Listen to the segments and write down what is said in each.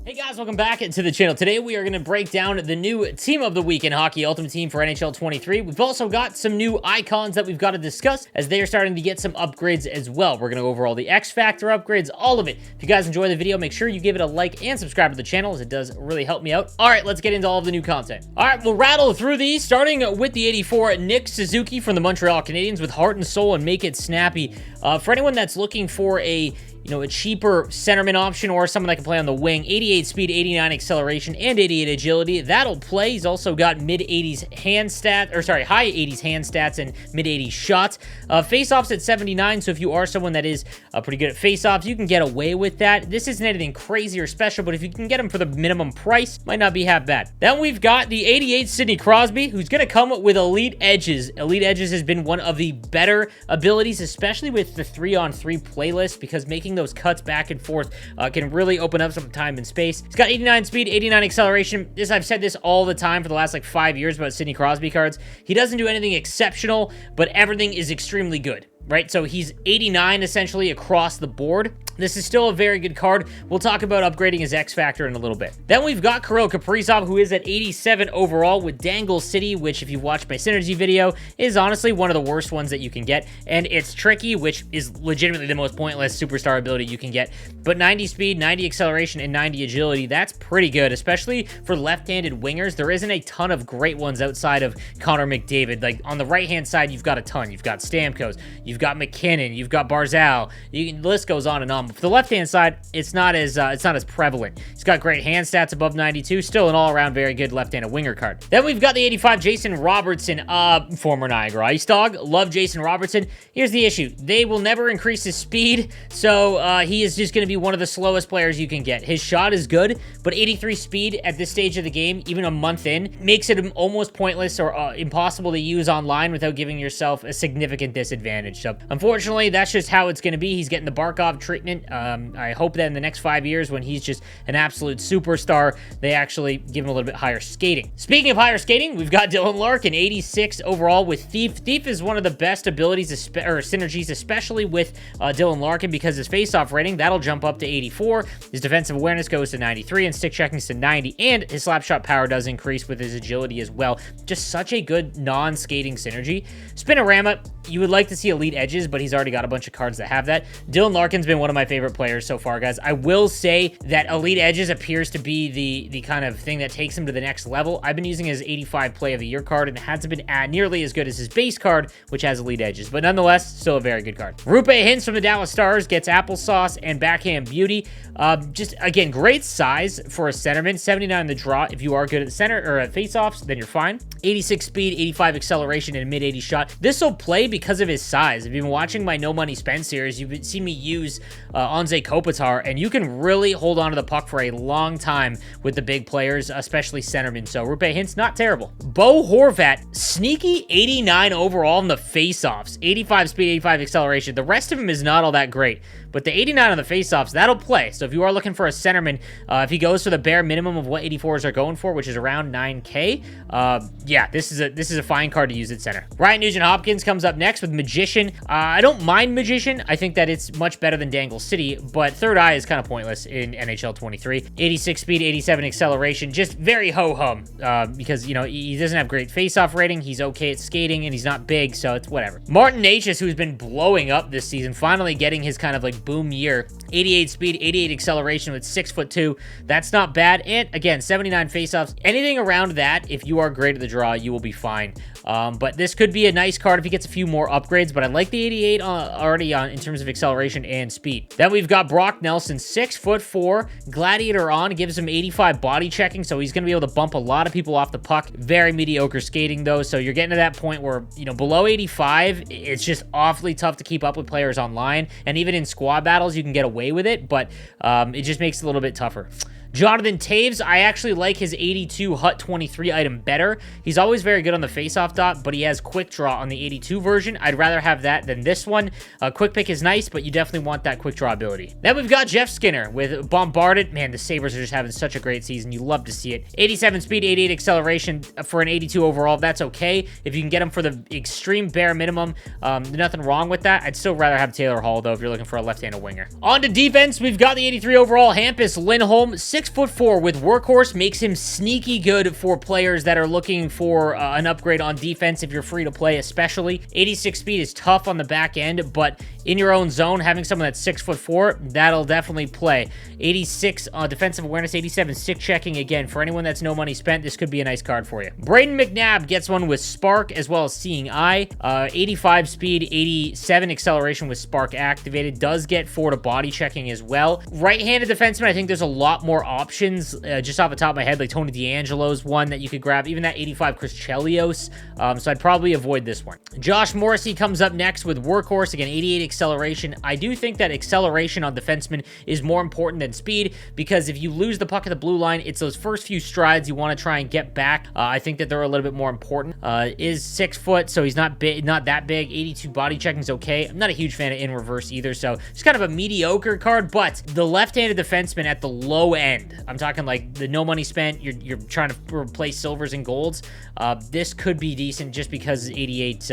Hey guys, welcome back to the channel. Today we are going to break down the new Team of the Week in Hockey Ultimate Team for NHL 23. We've also got some new icons that we've got to discuss as they are starting to get some upgrades as well. We're going to go over all the X Factor upgrades, all of it. If you guys enjoy the video, make sure you give it a like and subscribe to the channel as it does really help me out. All right, let's get into all of the new content. All right, we'll rattle through these, starting with the 84, Nick Suzuki from the Montreal Canadiens with heart and soul and make it snappy. For anyone that's looking for a cheaper centerman option or someone that can play on the wing, 88 speed, 89 acceleration, and 88 agility, that'll play. He's also got mid-80s hand stats, or sorry, high 80s hand stats and mid-80s shots. Face-offs at 79, so if you are someone that is pretty good at face-offs, you can get away with that. This isn't anything crazy or special, but if you can get him for the minimum price, might not be half bad. Then we've got the 88 Sidney Crosby, who's going to come with elite edges. Elite edges has been one of the better abilities, especially with the 3-on-3 playlist, because making those cuts back and forth can really open up some time and space. He's got 89 speed, 89 acceleration. I've said this all the time for the last like 5 years about Sidney Crosby cards. He doesn't do anything exceptional, but everything is extremely good, right? So he's 89 essentially across the board. This is still a very good card. We'll talk about upgrading his X Factor in a little bit. Then we've got Kirill Kaprizov, who is at 87 overall with Dangle City, which if you watched my Synergy video, is honestly one of the worst ones that you can get. And it's tricky, which is legitimately the most pointless superstar ability you can get. But 90 speed, 90 acceleration, and 90 agility, that's pretty good, especially for left-handed wingers. There isn't a ton of great ones outside of Connor McDavid. Like on the right-hand side, you've got a ton. You've got Stamkos, you've got McKinnon, you've got Barzal. The list goes on and on. For the left-hand side, it's not as prevalent. He's got great hand stats above 92, still an all-around very good left-handed winger card. Then we've got the 85 Jason Robertson, former Niagara Ice Dog. Love Jason Robertson. Here's the issue. They will never increase his speed, so he is just going to be one of the slowest players you can get. His shot is good, but 83 speed at this stage of the game, even a month in, makes it almost pointless or impossible to use online without giving yourself a significant disadvantage. So, unfortunately, that's just how it's going to be. He's getting the Barkov treatment. I hope that in the next 5 years, when he's just an absolute superstar, they actually give him a little bit higher skating. Speaking of higher skating, we've got Dylan Larkin, 86 overall with Thief. Thief is one of the best abilities or synergies, especially with Dylan Larkin, because his face-off rating, that'll jump up to 84. His defensive awareness goes to 93, and stick checking to 90, and his slap shot power does increase with his agility as well. Just such a good non-skating synergy. Spinorama, you would like to see elite edges, but he's already got a bunch of cards that have that. Dylan Larkin's been one of my favorite players so far, guys. I will say that elite edges appears to be the kind of thing that takes him to the next level. I've been using his 85 play of the year card, and it hasn't been nearly as good as his base card, which has elite edges, but nonetheless, still a very good card. Rupe Hintz from the Dallas Stars gets applesauce and backhand beauty. Just, again, great size for a centerman. 79 in the draw. If you are good at the center or at face-offs, then you're fine. 86 speed, 85 acceleration, and a mid-80 shot. This will play because of his size. If you've been watching my No Money Spent series, you've seen me use Anze Kopitar, and you can really hold on to the puck for a long time with the big players, especially centermen. So Rupe Hintz, not terrible. Bo Horvat, sneaky 89 overall in the face-offs. 85 speed, 85 acceleration. The rest of him is not all that great, but the 89 on the face-offs, that'll play. So if you are looking for a centerman, if he goes for the bare minimum of what 84s are going for, which is around 9K, yeah, this is a fine card to use at center. Ryan Nugent-Hopkins comes up next with Magician. I don't mind Magician. I think that it's much better than Dangle City, but Third Eye is kind of pointless in NHL 23. 86 speed, 87 acceleration, just very ho-hum, because, he doesn't have great face-off rating. He's okay at skating, and he's not big, so it's whatever. Martin Necas, who's been blowing up this season, finally getting his kind of like boom year. 88 speed, 88 acceleration with 6'2". That's not bad. And again, 79 faceoffs. Anything around that, if you are great at the draw, you will be fine. But this could be a nice card if he gets a few more upgrades, but I like the 88 already in terms of acceleration and speed. Then we've got Brock Nelson, 6'4", Gladiator on, gives him 85 body checking, so he's going to be able to bump a lot of people off the puck. Very mediocre skating, though, so you're getting to that point where, below 85, it's just awfully tough to keep up with players online, and even in squad battles, you can get away with it, but it just makes it a little bit tougher. Jonathan Taves, I actually like his 82 Hut 23 item better. He's always very good on the face-off dot, but he has quick draw on the 82 version. I'd rather have that than this one. Quick pick is nice, but you definitely want that quick draw ability. Then we've got Jeff Skinner with Bombarded. Man, the Sabres are just having such a great season. You love to see it. 87 speed, 88 acceleration for an 82 overall. That's okay. If you can get him for the extreme bare minimum, nothing wrong with that. I'd still rather have Taylor Hall, though, if you're looking for a left-handed winger. On to defense, we've got the 83 overall Hampus Lindholm, 6 6'4" with Workhorse makes him sneaky good for players that are looking for an upgrade on defense if you're free to play especially. 86 speed is tough on the back end, but in your own zone, having someone that's 6'4", that'll definitely play. 86 defensive awareness, 87 stick checking. Again, for anyone that's no money spent, this could be a nice card for you. Braden McNabb gets one with Spark as well as Seeing Eye. 85 speed, 87 acceleration with Spark activated. Does get 4 to body checking as well. Right-handed defenseman, I think there's a lot more options. Just off the top of my head, like Tony D'Angelo's one that you could grab. Even that 85 Chris Chelios. So I'd probably avoid this one. Josh Morrissey comes up next with Workhorse. Again, 88 acceleration. I do think that acceleration on defensemen is more important than speed, because if you lose the puck at the blue line, it's those first few strides you want to try and get back. I think that they're a little bit more important. Is 6 foot, so he's not big, not that big. 82 body checking is okay. I'm not a huge fan of in reverse either, so it's kind of a mediocre card, but the left-handed defenseman at the low end, I'm talking like the no money spent, you're trying to replace silvers and golds, this could be decent just because 88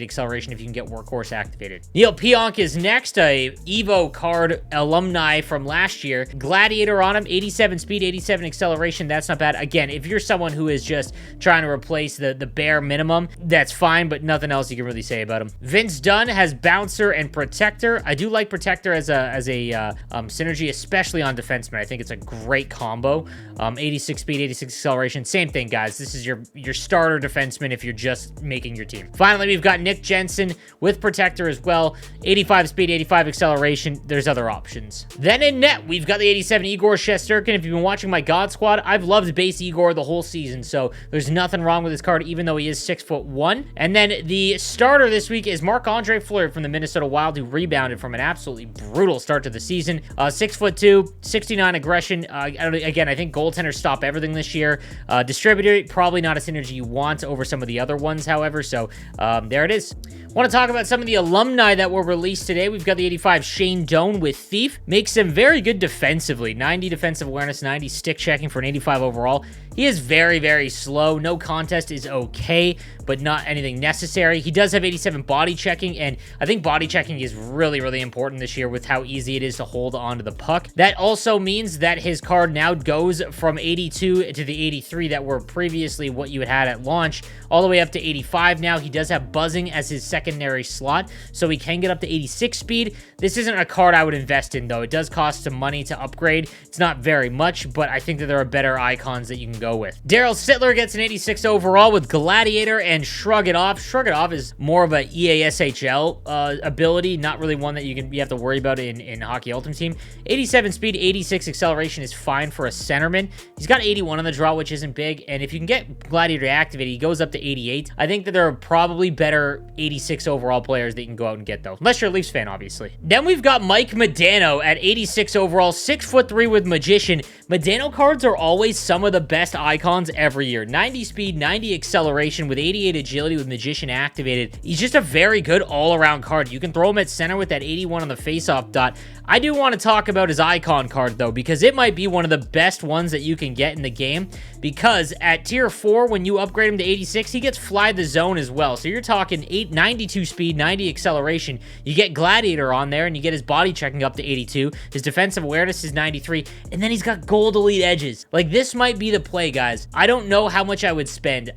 acceleration if you can get Workhorse activated. Neil Pionk is next, a Evo card alumni from last year. Gladiator on him, 87 speed, 87 acceleration. That's not bad. Again, if you're someone who is just trying to replace the bare minimum, that's fine, but nothing else you can really say about him. Vince Dunn has Bouncer and Protector. I do like Protector as a synergy, especially on defensemen. I think it's a great combo. 86 speed, 86 acceleration. Same thing, guys. This is your starter defenseman if you're just making your team. Finally, we've got Nick Jensen with Protector as well. 85 speed, 85 acceleration. There's other options. Then in net, we've got the 87 Igor Shesterkin. If you've been watching my God Squad, I've loved base Igor the whole season, so there's nothing wrong with this card, even though he is 6'1". And then the starter this week is Marc-Andre Fleury from the Minnesota Wild, who rebounded from an absolutely brutal start to the season. 6'2", 69 aggression. Again, I think goaltenders stop everything this year. Distributor, probably not a synergy you want over some of the other ones, however, so there it is. Want to talk about some of the alumni that were released today. We've got the 85 Shane Doan with Thief. Makes him very good defensively. 90 defensive awareness, 90 stick checking for an 85 overall. He is very, very slow. No contest is okay, but not anything necessary. He does have 87 body checking, and I think body checking is really, really important this year with how easy it is to hold onto the puck. That also means that his card now goes from 82 to the 83 that were previously what you had at launch, all the way up to 85 now. He does have buzzing as his secondary slot, so he can get up to 86 speed. This isn't a card I would invest in, though. It does cost some money to upgrade. It's not very much, but I think that there are better icons that you can go with. Daryl Sittler gets an 86 overall with Gladiator and Shrug It Off. Shrug It Off is more of a EASHL ability, not really one that you have to worry about in Hockey Ultimate Team. 87 speed, 86 acceleration is fine for a centerman. He's got 81 on the draw, which isn't big, and if you can get Gladiator activated, he goes up to 88. I think that there are probably better 86 overall players that you can go out and get, though, unless you're a Leafs fan, obviously. Then we've got Mike Modano at 86 overall, 6'3" with Magician. Modano cards are always some of the best icons every year. 90 speed, 90 acceleration with 88 agility with Magician activated. He's just a very good all-around card. You can throw him at center with that 81 on the face-off dot. I do want to talk about his icon card, though, because it might be one of the best ones that you can get in the game, because at tier 4, when you upgrade him to 86, he gets Fly the Zone as well. So you're talking 92 speed, 90 acceleration. You get Gladiator on there, and you get his body checking up to 82. His defensive awareness is 93, and then he's got gold elite edges. Like, this might be the play, guys. I don't know how much I would spend,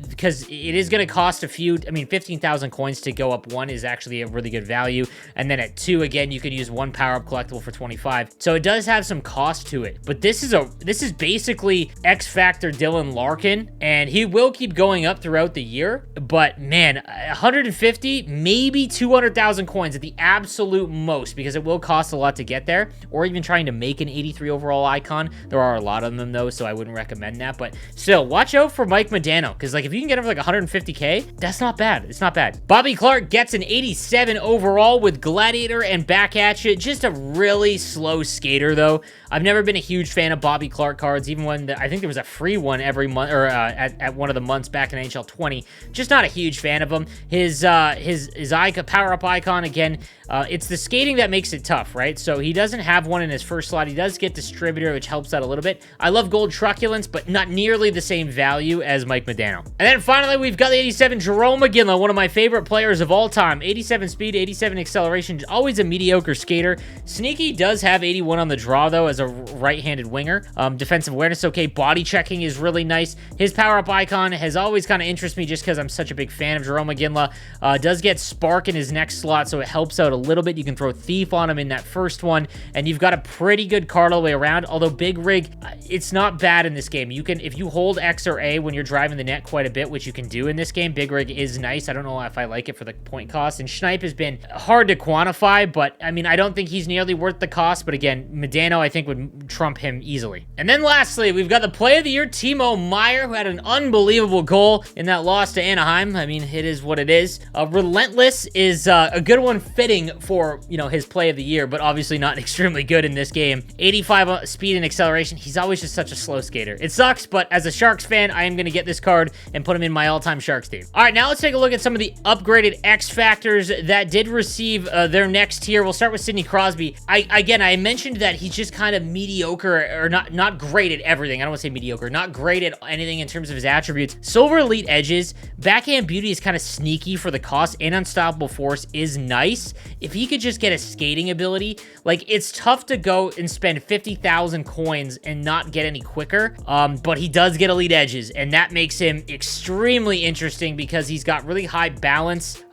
because it is going to cost a few, 15,000 coins to go up 1 is actually a really good value, and then at 2, again, you could use 1 power-up collectible for 25. So it does have some cost to it, but this is basically X Factor Dylan Larkin, and he will keep going up throughout the year, but man, 150, maybe 200,000 coins at the absolute most, because it will cost a lot to get there, or even trying to make an 83 overall icon. There are a lot of them, though, so I wouldn't recommend that, but still, watch out for Mike Modano, because like if you can get him for like 150k, that's not bad. It's not bad. Bobby Clark gets an 87 overall with Gladiator and Back At Ya. Just a really slow skater, though. I've never been a huge fan of Bobby Clark cards, even when I think there was a free one every month, or at one of the months back in NHL 20. Just not a huge fan of him. His power-up icon, again, it's the skating that makes it tough, right? So he doesn't have one in his first slot. He does get Distributor, which helps out a little bit. I love Gold Truculence, but not nearly the same value as Mike Modano. And then finally, we've got the 87 Jerome McGinley, one of my favorite players of all time. 87 speed, 87 acceleration, always a mediocre skater. Sneaky does have 81 on the draw, though, as a right-handed winger. Defensive awareness, okay. Body checking is really nice. His power-up icon has always kind of interested me just because I'm such a big fan of Jerome McGinley. Does get Spark in his next slot, so it helps out a little bit. You can throw Thief on him in that first one, and you've got a pretty good card all the way around, although Big Rig, it's not bad in this game. You can, if you hold X or A when you're driving the net quite a bit, which you can do in this game, Big Rig is nice. I don't know if I like it for the point cost, and Schneip has been hard to quantify, but I mean, I don't think he's nearly worth the cost, but again, Medano, I think, would trump him easily. And then lastly, we've got the Play of the Year, Timo Meier, who had an unbelievable goal in that loss to Anaheim. I mean, it is what it is. Relentless is a good one fitting for, you know, his Play of the Year, but obviously not extremely good in this game. 85 speed and acceleration. He's always just such a slow skater. It sucks, but as a Sharks fan, I am going to get this card and put him in my all-time Sharks team. All right, now let's take a look at some of the upgraded X Factors that did receive their next tier. We'll start with Sidney Crosby. I mentioned that he's just kind of mediocre, or not great at everything. I don't want to say mediocre, not great at anything in terms of his attributes. Silver Elite Edges, Backhand Beauty is kind of sneaky for the cost, and Unstoppable Force is nice. If he could just get a skating ability, like, it's tough to go and spend 50,000 coins and not get any quicker, but he does get Elite Edges, and that makes him extremely interesting because he's got really high balance.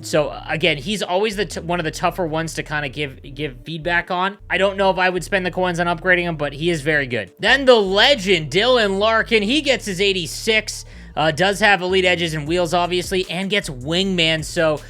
So again, he's always one of the tougher ones to kind of give feedback on. I don't know if I would spend the coins on upgrading him, but he is very good. Then the legend, Dylan Larkin, he gets his 86. Does have Elite Edges and Wheels, obviously, and gets Wingman, so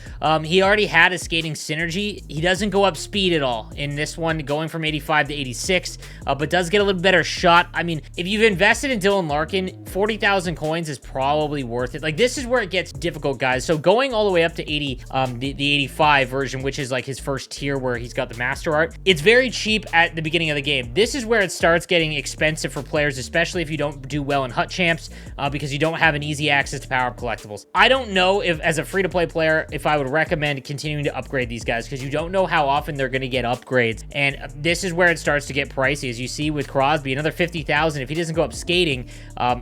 he already had a skating synergy. He doesn't go up speed at all in this one, going from 85 to 86, but does get a little better shot. I mean, if you've invested in Dylan Larkin, 40,000 coins is probably worth it. Like, this is where it gets difficult, guys. So going all the way up to 80, the 85 version, which is like his first tier where he's got the Master Art, it's very cheap at the beginning of the game. This is where it starts getting expensive for players, especially if you don't do well in Hut Champs, because you don't have an easy access to power-up collectibles. I don't know if, as a free-to-play player, if I would recommend continuing to upgrade these guys, because you don't know how often they're going to get upgrades, and this is where it starts to get pricey, as you see with Crosby. Another 50,000, if he doesn't go up skating,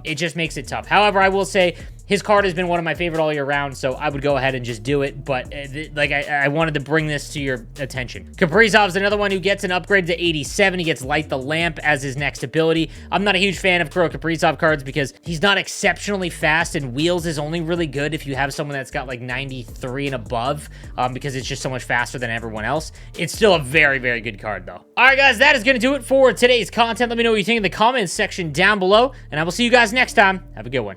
it just makes it tough. However, I will say, his card has been one of my favorite all year round, so I would go ahead and just do it, but like I wanted to bring this to your attention. Kaprizov's another one who gets an upgrade to 87. He gets Light the Lamp as his next ability. I'm not a huge fan of Kirill Kaprizov cards because he's not exceptionally fast, and Wheels is only really good if you have someone that's got like 93 and above, because it's just so much faster than everyone else. It's still a very, very good card, though. All right, guys, that is going to do it for today's content. Let me know what you think in the comments section down below, and I will see you guys next time. Have a good one.